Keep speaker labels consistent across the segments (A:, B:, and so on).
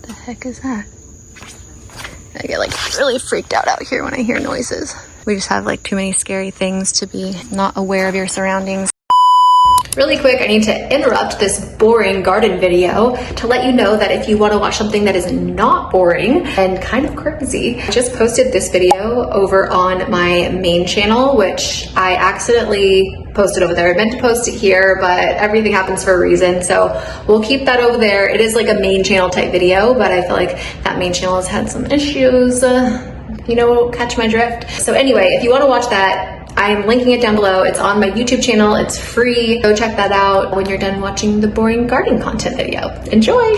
A: The heck is that? I get like really freaked out here when I hear noises. We just have like too many scary things to be not aware of your surroundings. Really quick, I need to interrupt this boring garden video to let you know that if you want to watch something that is not boring and kind of crazy, I just posted this video over on my main channel, which I accidentally posted over there. I meant to post it here, but everything happens for a reason, so we'll keep that over there. It is like a main channel type video, but I feel like that main channel has had some issues, you know, catch my drift. So anyway, if you want to watch that, I'm linking it down below. It's on my YouTube channel. It's free. Go check that out when you're done watching the boring garden content video. Enjoy!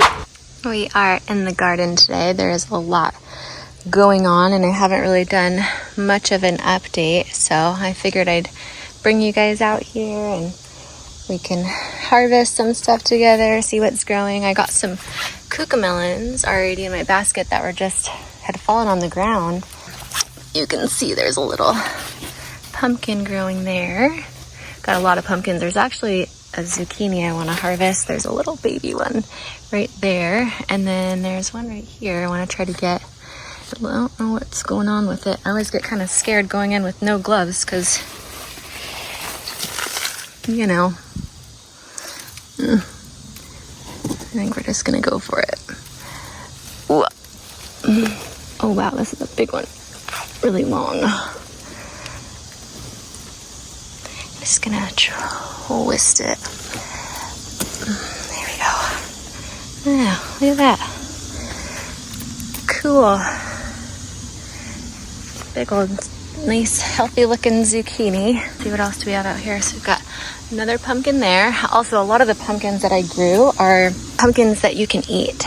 A: We are in the garden today. There is a lot going on and I haven't really done much of an update. So I figured I'd bring you guys out here and we can harvest some stuff together, see what's growing. I got some cucamelons already in my basket that were had fallen on the ground. You can see there's a little pumpkin growing there. Got a lot of pumpkins. There's actually a zucchini I want to harvest. There's a little baby one right there. And then there's one right here. I want to try to get, I don't know what's going on with it. I always get kind of scared going in with no gloves because, you know, I think we're just going to go for it. Oh wow, this is a big one. Really long. Just gonna twist it. There we go. Yeah, look at that. Cool. Big old, nice, healthy looking zucchini. See what else do we have out here? So we've got another pumpkin there. Also, a lot of the pumpkins that I grew are pumpkins that you can eat.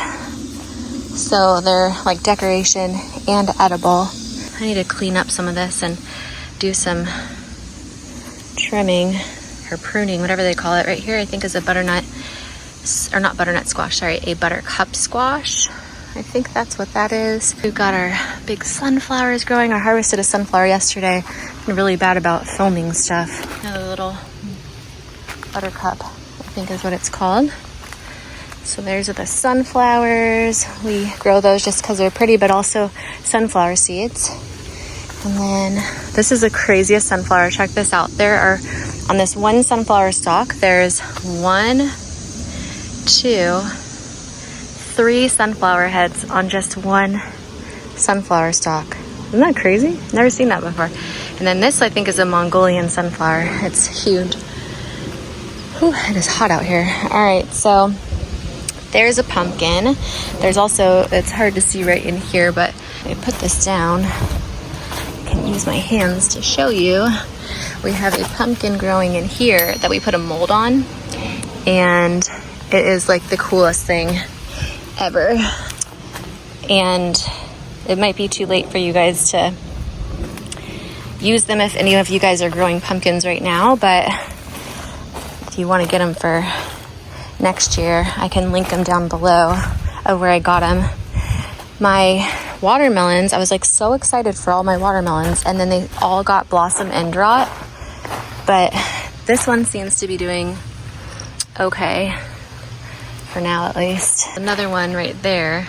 A: So they're like decoration and edible. I need to clean up some of this and do some trimming or pruning, whatever they call it. Right here I think is a butternut, or not butternut squash, sorry, a buttercup squash. I think that's what that is. We've got our big sunflowers growing. I harvested a sunflower yesterday. I'm really bad about filming stuff. Another little buttercup, I think is what it's called. So there's the sunflowers. We grow those just because they're pretty, but also sunflower seeds. And then this is the craziest sunflower. Check this out. There are, on this one sunflower stalk, there's 1, 2, 3 sunflower heads on just one sunflower stalk. Isn't that crazy? Never seen that before. And then this, I think, is a Mongolian sunflower. It's huge. Whew, it is hot out here. All right, so there's a pumpkin. There's also, it's hard to see right in here, but I put this down. I can use my hands to show you. We have a pumpkin growing in here that we put a mold on, and it is like the coolest thing ever. And it might be too late for you guys to use them if any of you guys are growing pumpkins right now, but if you want to get them for next year, I can link them down below of where I got them. My watermelons, I was like so excited for all my watermelons, and then they all got blossom end rot, but this one seems to be doing okay for now, at least. Another one right there.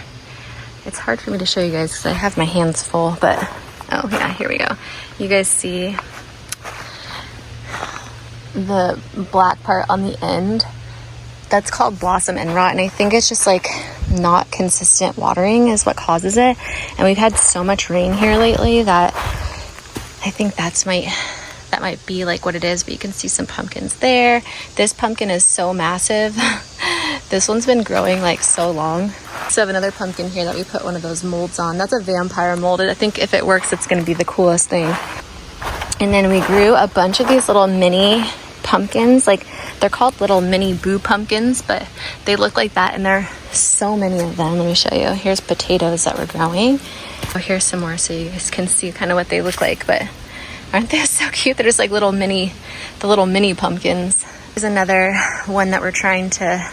A: It's hard for me to show you guys because I have my hands full, but oh yeah, here we go. You guys see the black part on the end? That's called blossom end rot, and I think it's just like not consistent watering is what causes it. And we've had so much rain here lately that I think that might be like what it is. But you can see some pumpkins there. This pumpkin is so massive. This one's been growing like so long. So I have another pumpkin here that we put one of those molds on. That's a vampire mold. I think if it works, it's going to be the coolest thing. And then we grew a bunch of these little mini pumpkins. Like, they're called little mini boo pumpkins, but they look like that, and there are so many of them. Let me show you. Here's potatoes that we're growing. Oh, here's some more so you guys can see kind of what they look like, but aren't they so cute? They're just like the little mini pumpkins. There's another one that we're trying to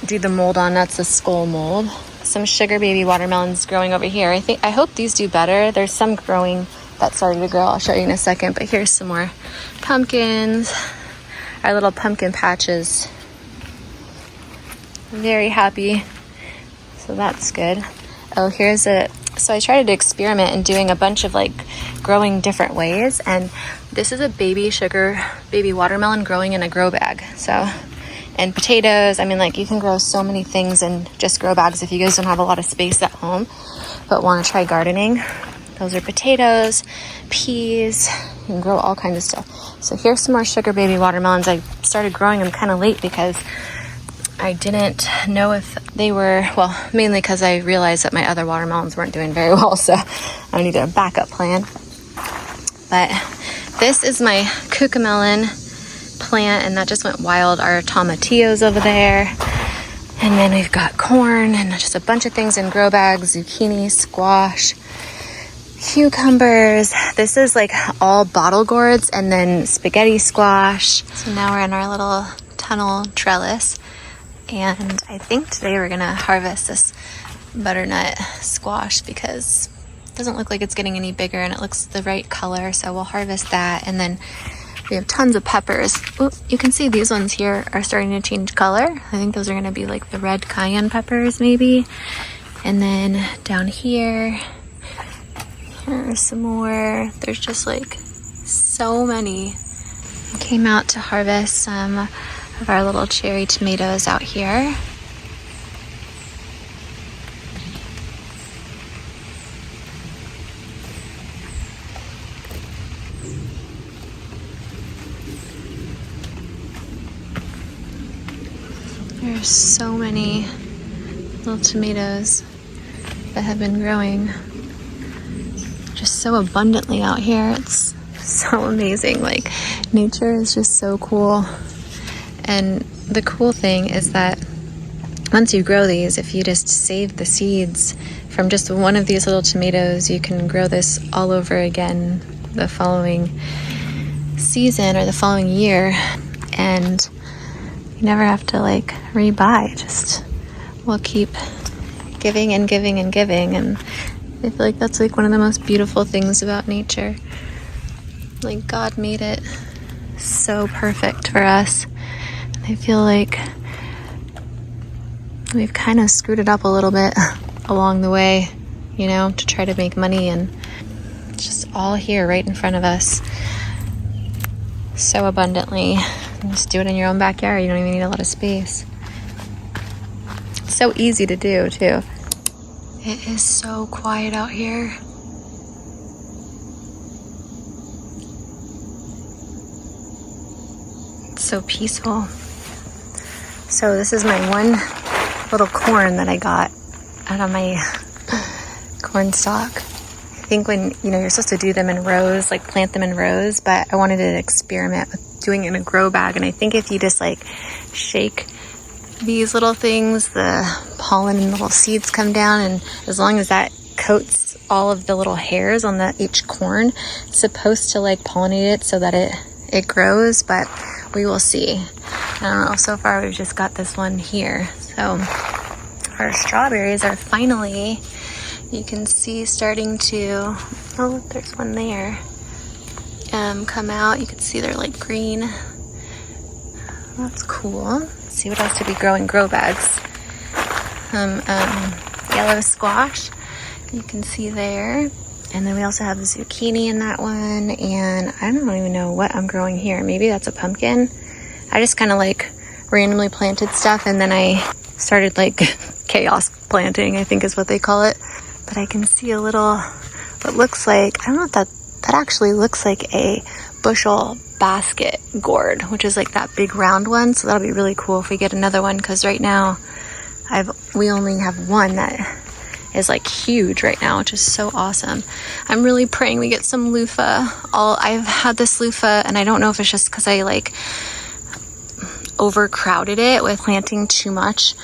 A: do the mold on. That's a skull mold. Some sugar baby watermelons growing over here. I hope these do better. There's some growing that started to grow. I'll show you in a second, but here's some more pumpkins. Our little pumpkin patches. Very happy. So that's good. Oh, so I tried to experiment in doing a bunch of like growing different ways, and this is a baby watermelon growing in a grow bag. So, and potatoes, I mean, like, you can grow so many things in just grow bags if you guys don't have a lot of space at home but want to try gardening. Those are potatoes, peas, you can grow all kinds of stuff. So here's some more sugar baby watermelons. I started growing them kind of late because I didn't know if they were, well, mainly because I realized that my other watermelons weren't doing very well, so I needed a backup plan. But this is my cucamelon plant, and that just went wild. Our tomatillos over there, and then we've got corn and just a bunch of things in grow bags, zucchini, squash, cucumbers. This is like all bottle gourds, and then spaghetti squash. So now we're in our little tunnel trellis, and I think today we're gonna harvest this butternut squash because it doesn't look like it's getting any bigger and it looks the right color, so we'll harvest that. And then we have tons of peppers. Ooh, you can see these ones here are starting to change color. I think those are gonna be like the red cayenne peppers maybe. And then down here are some more. There's just like so many. I came out to harvest some of our little cherry tomatoes out here. There's so many little tomatoes that have been growing just so abundantly out here. It's so amazing. Like, nature is just so cool. And the cool thing is that once you grow these, if you just save the seeds from just one of these little tomatoes, you can grow this all over again the following season or the following year. And you never have to like rebuy. Just we'll keep giving and giving and giving. And I feel like that's like one of the most beautiful things about nature. Like, God made it so perfect for us. I feel like we've kind of screwed it up a little bit along the way, you know, to try to make money, and it's just all here right in front of us so abundantly. You just do it in your own backyard. You don't even need a lot of space. It's so easy to do too. It is so quiet out here. It's so peaceful. So this is my one little corn that I got out of my corn stalk. I think when, you know, you're supposed to do them in rows, like plant them in rows, but I wanted to experiment with doing it in a grow bag. And I think if you just like shake these little things, the pollen and little seeds come down, and as long as that coats all of the little hairs on each corn, it's supposed to like pollinate it so that it grows, but we will see. I don't know, so far we've just got this one here. So our strawberries are finally, you can see, starting to, oh look, there's one there, come out. You can see they're like green. That's cool. Let's see what else did we grow in grow bags. Yellow squash, you can see there. And then we also have zucchini in that one, and I don't even know what I'm growing here. Maybe that's a pumpkin. I just kind of like randomly planted stuff, and then I started like chaos planting, I think is what they call it. But I can see a little, what looks like, I don't know if that actually looks like a bushel basket gourd, which is like that big round one. So that'll be really cool if we get another one, because right now we only have one that is like huge right now, which is so awesome. I'm really praying we get some loofah. I've had this loofah, and I don't know if it's just because I like overcrowded it with planting too much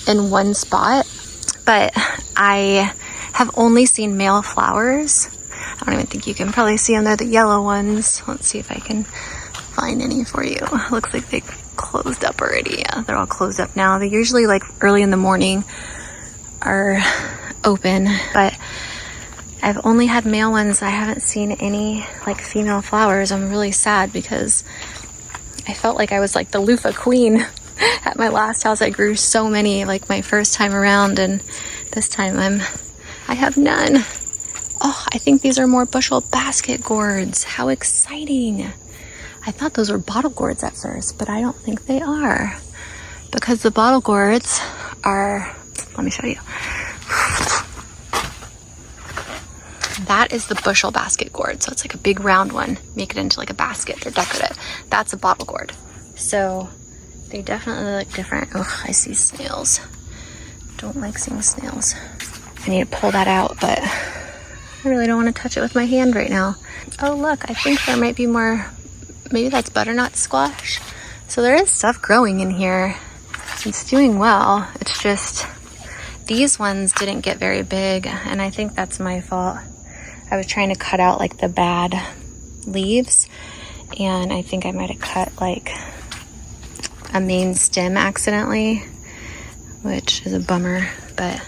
A: in one spot, but I have only seen male flowers. I don't even think you can probably see them. They're the yellow ones. Let's see if I can find any for you. Looks like they closed up already. Yeah, they're all closed up now. They usually like early in the morning are open, but I've only had male ones. I haven't seen any like female flowers. I'm really sad because I felt like I was like the loofah queen At my last house, I grew so many, like my first time around, and this time I have none. Oh, I think these are more bushel basket gourds. How exciting. I thought those were bottle gourds at first, but I don't think they are, because the bottle gourds are, let me show you. That is the bushel basket gourd. So it's like a big round one. Make it into like a basket. They're decorative. That's a bottle gourd. So they definitely look different. Oh, I see snails. Don't like seeing snails. I need to pull that out, but I really don't want to touch it with my hand right now. Oh, look, I think there might be more. Maybe that's butternut squash. So there is stuff growing in here. It's doing well. It's just these ones didn't get very big, and I think that's my fault. I was trying to cut out like the bad leaves, and I think I might have cut like a main stem accidentally, which is a bummer, but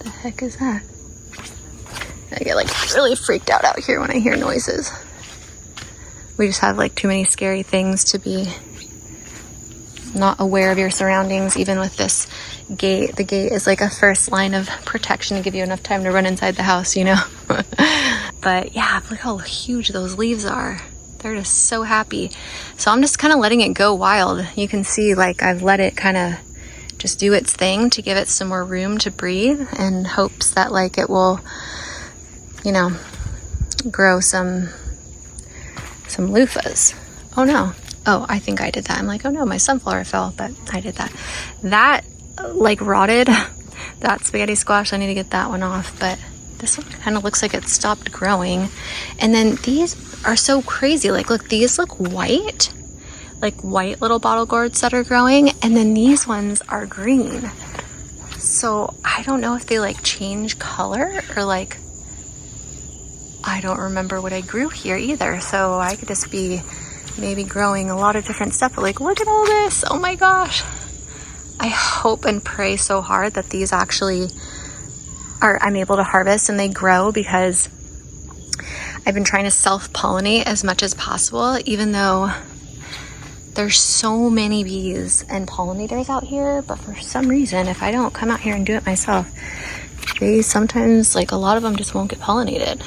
A: the heck is that? I get like really freaked out here when I hear noises. We just have like too many scary things to be not aware of your surroundings, even with this gate. The gate is like a first line of protection to give you enough time to run inside the house, you know? But yeah, look how huge those leaves are. They're just so happy. So I'm just kind of letting it go wild. You can see like I've let it kind of just do its thing to give it some more room to breathe, in hopes that like it will, you know, grow some loofahs. Oh no. Oh, I think I did that. I'm like, oh no, my sunflower fell, but I did that. That like rotted, that spaghetti squash. I need to get that one off, but this one kind of looks like it stopped growing. And then these are so crazy. Like, look, these look white, like white little bottle gourds that are growing. And then these ones are green. So I don't know if they like change color or like, I don't remember what I grew here either. So I could just be maybe growing a lot of different stuff, but like, look at all this. Oh my gosh. I hope and pray so hard that these actually I'm able to harvest and they grow, because I've been trying to self-pollinate as much as possible, even though there's so many bees and pollinators out here. But for some reason, if I don't come out here and do it myself, they sometimes, like a lot of them just won't get pollinated.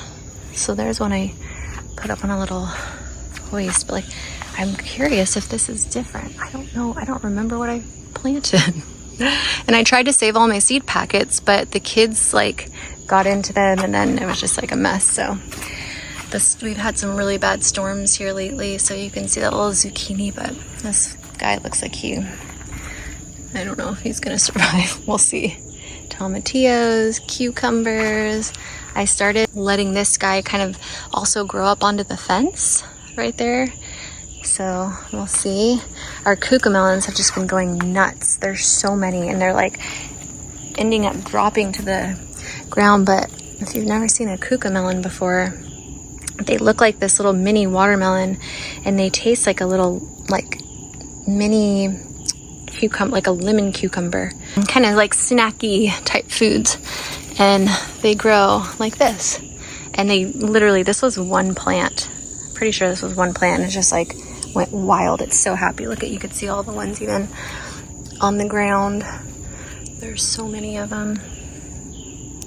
A: So there's one I put up on a little hoist, but like, I'm curious if this is different. I don't know. I don't remember what I planted. And I tried to save all my seed packets, but the kids like got into them, and then it was just like a mess. So we've had some really bad storms here lately, so you can see that little zucchini, but this guy looks like I don't know if he's gonna survive. We'll see. Tomatillos, cucumbers. I started letting this guy kind of also grow up onto the fence right there. So we'll see. Our cucamelons have just been going nuts. There's so many, and they're like ending up dropping to the ground. But if you've never seen a cucamelon before, they look like this little mini watermelon, and they taste like a little like mini cucumber, like a lemon cucumber, kind of like snacky type foods. And they grow like this. And they literally, this was one plant. Pretty sure this was one plant, and it just like went wild. It's so happy. Look at, you could see all the ones even on the ground. There's so many of them.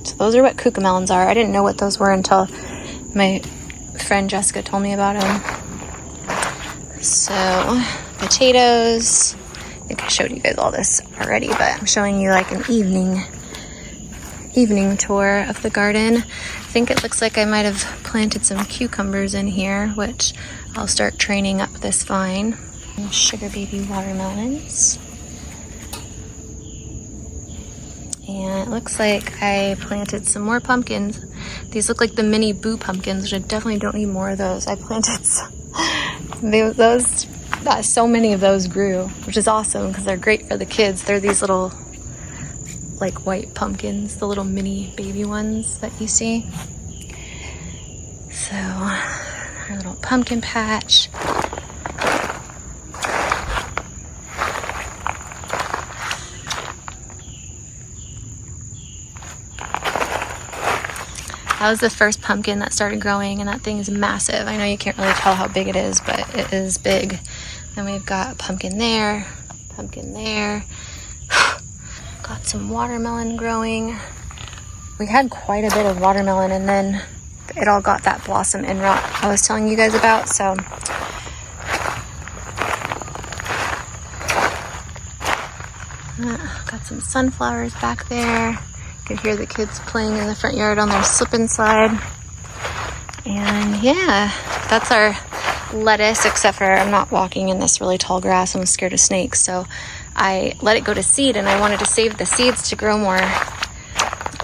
A: So those are what cucamelons are. I didn't know what those were until my friend Jessica told me about them. So potatoes. I think I showed you guys all this already, but I'm showing you like an evening tour of the garden. I think it looks like I might have planted some cucumbers in here, which I'll start training up this vine. And sugar baby watermelons. And it looks like I planted some more pumpkins. These look like the mini boo pumpkins, which I definitely don't need more of those. I planted so many of those grew, which is awesome because they're great for the kids. They're these little like white pumpkins, the little mini baby ones that you see. So our little pumpkin patch. That was the first pumpkin that started growing, and that thing is massive. I know you can't really tell how big it is, but it is big. And we've got a pumpkin there, pumpkin there. Got some watermelon growing. We had quite a bit of watermelon, and then it all got that blossom end rot I was telling you guys about, so. Got some sunflowers back there. You can hear the kids playing in the front yard on their slip and slide. And yeah, that's our lettuce, except for I'm not walking in this really tall grass. I'm scared of snakes, so I let it go to seed, and I wanted to save the seeds to grow more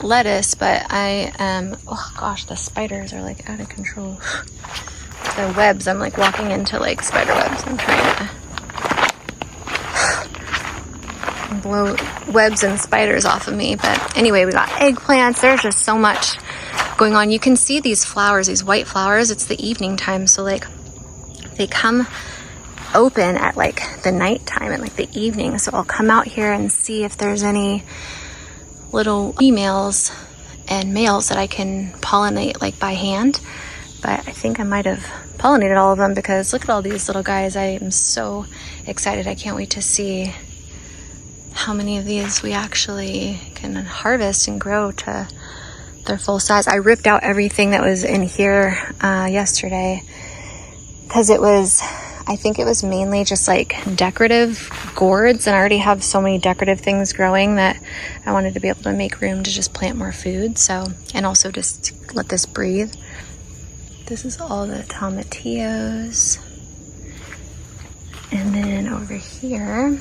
A: lettuce, but oh gosh, the spiders are like out of control. The webs, I'm like walking into like spider webs. I'm trying to blow webs and spiders off of me. But anyway, we got eggplants. There's just so much going on. You can see these flowers, these white flowers. It's the evening time, so like they come open at like the nighttime and like the evening. So I'll come out here and see if there's any little females and males that I can pollinate like by hand. But I think I might have pollinated all of them, because look at all these little guys. I am so excited. I can't wait to see how many of these we actually can harvest and grow to their full size. I ripped out everything that was in here yesterday, because I think it was mainly just like decorative gourds, and I already have so many decorative things growing that I wanted to be able to make room to just plant more food. So, and also just let this breathe. This is all the tomatillos. And then over here,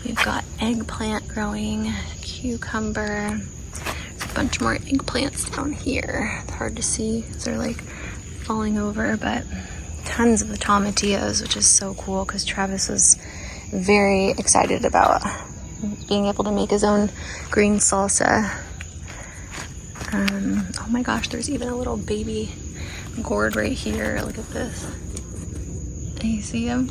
A: we've got eggplant growing, cucumber. There's a bunch more eggplants down here. It's hard to see because they're like falling over, but tons of the tomatillos, which is so cool because Travis was very excited about being able to make his own green salsa. Oh my gosh, there's even a little baby gourd right here. Look at this. Do you see him?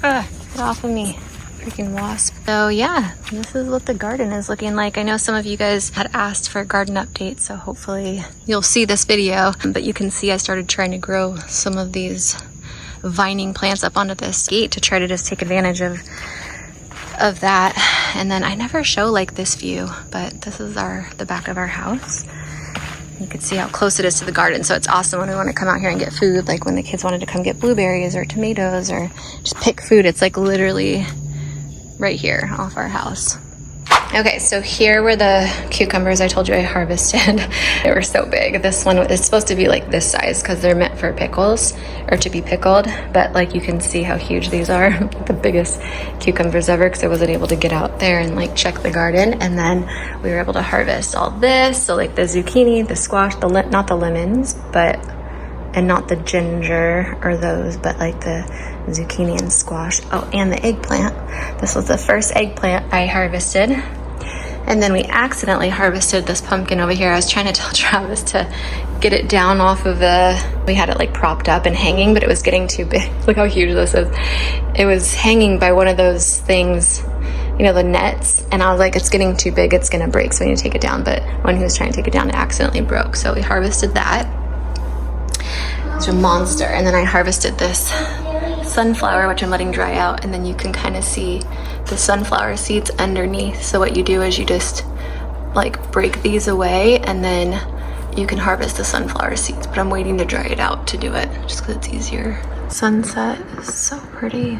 A: Get off of me. Freaking wasp. So yeah, this is what the garden is looking like. I know some of you guys had asked for a garden update, so hopefully you'll see this video. But you can see I started trying to grow some of these vining plants up onto this gate to try to just take advantage of that. And then I never show like this view, but this is the back of our house. You can see how close it is to the garden. So it's awesome when we want to come out here and get food, like when the kids wanted to come get blueberries or tomatoes or just pick food. It's like literally right here off our house. Okay, so here were the cucumbers I told you I harvested. They were so big. This one is supposed to be like this size because they're meant for pickles or to be pickled. But like you can see how huge these are. The biggest cucumbers ever, because I wasn't able to get out there and like check the garden. And then we were able to harvest all this. So like the zucchini, the squash, not the lemons, and not the ginger or those, but like the zucchini and squash. Oh, and the eggplant. This was the first eggplant I harvested. And then we accidentally harvested this pumpkin over here. I was trying to tell Travis to get it down off of we had it like propped up and hanging, but it was getting too big. Look how huge this is. It was hanging by one of those things, you know, the nets. And I was like, it's getting too big, it's gonna break, so we need to take it down. But when he was trying to take it down, it accidentally broke. So we harvested that. It's a monster. And then I harvested this sunflower, which I'm letting dry out, and then you can kind of see the sunflower seeds underneath. So what you do is you just like break these away, and then you can harvest the sunflower seeds. But I'm waiting to dry it out to do it, just because it's easier. Sunset is so pretty.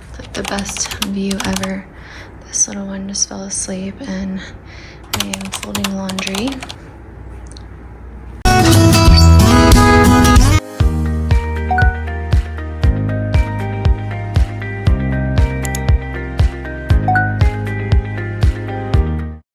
A: It's like the best view ever. This little one just fell asleep, and I am folding laundry.